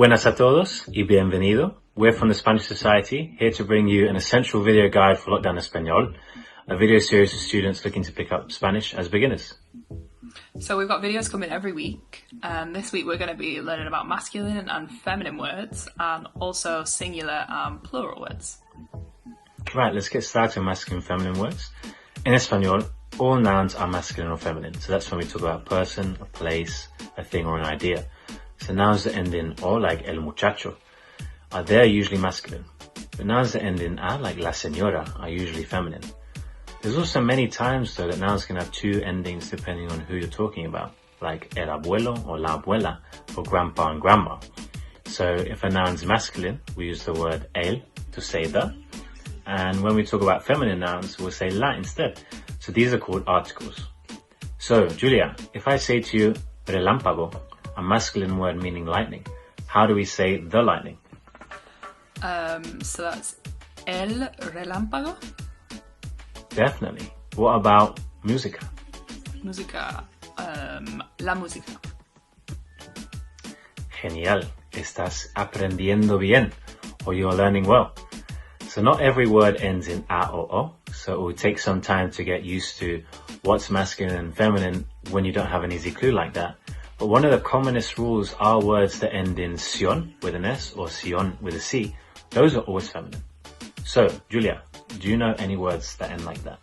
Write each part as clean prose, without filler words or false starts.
Buenas a todos y bienvenido. We're from the Spanish Society, here to bring you an essential video guide for Lockdown Español, a video series for students looking to pick up Spanish as beginners. So we've got videos coming every week, and this week we're going to be learning about masculine and feminine words, and also singular and plural words. Right, let's get started with masculine and feminine words. In Espanol, all nouns are masculine or feminine, so that's when we talk about a person, a place, a thing, or an idea. So nouns that end in o, like el muchacho, they're usually masculine. But nouns that end in a, like la señora, are usually feminine. There's also many times, though, that nouns can have two endings depending on who you're talking about, like el abuelo or la abuela for grandpa and grandma. So if a noun's masculine, we use the word el to say the, and when we talk about feminine nouns, we'll say la instead. So these are called articles. So, Julia, if I say to you relámpago, a masculine word meaning lightning, how do we say the lightning? So that's el relámpago. Definitely. What about música? Música, la música. Genial. Estás aprendiendo bien, or you're learning well. So not every word ends in a or o, so it will take some time to get used to what's masculine and feminine when you don't have an easy clue like that. But one of the commonest rules are words that end in sion with an S or sion with a C. Those are always feminine. So, Julia, do you know any words that end like that?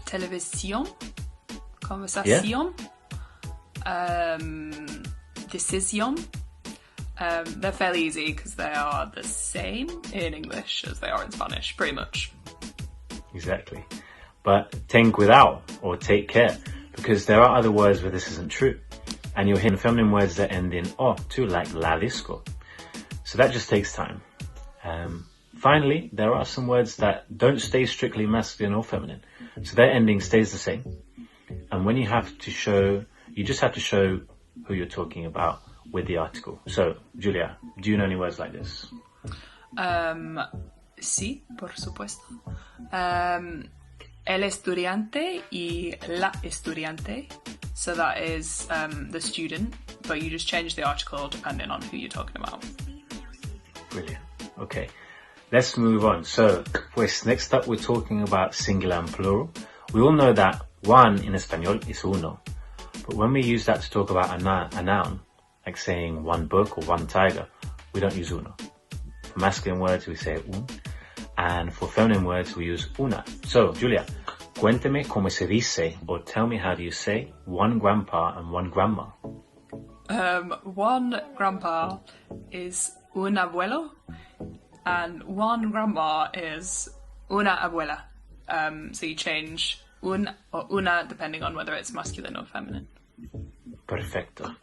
Televisión, conversación, decisión. They're fairly easy because they are the same in English as they are in Spanish, pretty much. Exactly. But ten cuidado, or take care, because there are other words where this isn't true. And you'll hear feminine words that end in o too, like la disco. So that just takes time. Finally, there are some words that don't stay strictly masculine or feminine. So their ending stays the same. And when you have to show, you just have to show who you're talking about with the article. So, Julia, do you know any words like this? Sí, por supuesto. El estudiante y la estudiante. So that is the student, but you just change the article depending on who you're talking about. Brilliant. Okay, let's move on. So, pues next up we're talking about singular and plural. We all know that one in Español is uno, but when we use that to talk about a noun, like saying one book or one tiger, we don't use uno. For masculine words we say un, and for feminine words we use una. So, Julia, cuénteme cómo se dice, or tell me how do you say one grandpa and one grandma? One grandpa is un abuelo, and one grandma is una abuela. So you change un or una depending on whether it's masculine or feminine. Perfecto.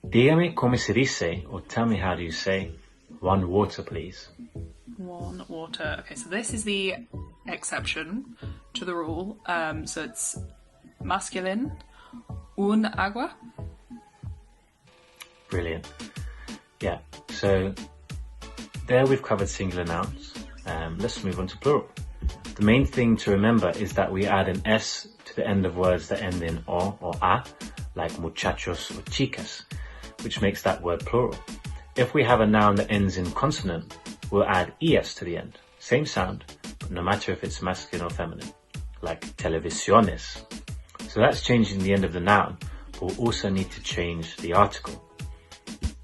Dígame cómo se dice, or tell me how do you say one water, please. One water. Okay, so this is the exception to the rule. So it's masculine, un agua. Brilliant. Yeah, so there we've covered singular nouns. Let's move on to plural. The main thing to remember is that we add an S to the end of words that end in o or a, like muchachos or chicas, which makes that word plural. If we have a noun that ends in consonant, we'll add es to the end. Same sound, but no matter if it's masculine or feminine, like televisiones. So that's changing the end of the noun, but we'll also need to change the article.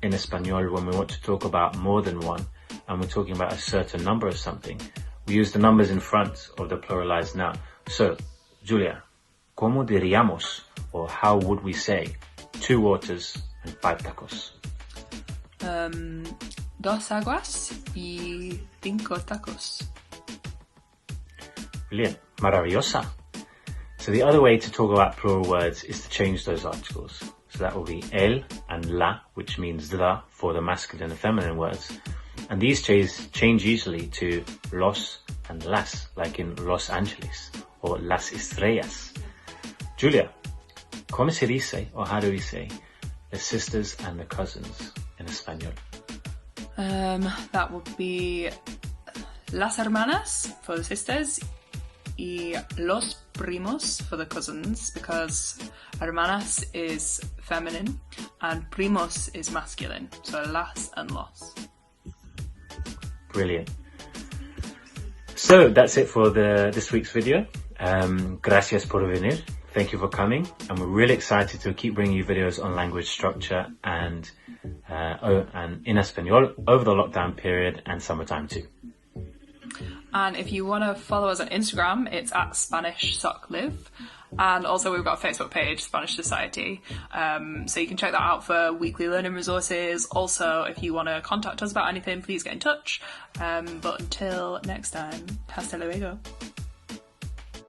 In Espanol, when we want to talk about more than one, and we're talking about a certain number of something, we use the numbers in front of the pluralized noun. So, Julia, ¿cómo diríamos, or how would we say, 2 waters and 5 tacos? Dos aguas y 5 tacos. Brilliant. Maravillosa. So the other way to talk about plural words is to change those articles. So that will be el and la, which means the for the masculine and feminine words. And these change easily to los and las, like in Los Angeles, or las estrellas. Julia, ¿cómo se dice, or how do we say, the sisters and the cousins in Espanol? That would be las hermanas for the sisters y los primos for the cousins because hermanas is feminine and primos is masculine. So las and los. Brilliant. So that's it for this week's video. Gracias por venir. Thank you for coming, and we're really excited to keep bringing you videos on language structure and in Espanol over the lockdown period and summertime too. And if you want to follow us on Instagram, it's at SpanishSocLive. And also we've got a Facebook page, Spanish Society. So you can check that out for weekly learning resources. Also, if you want to contact us about anything, please get in touch. But until next time, hasta luego.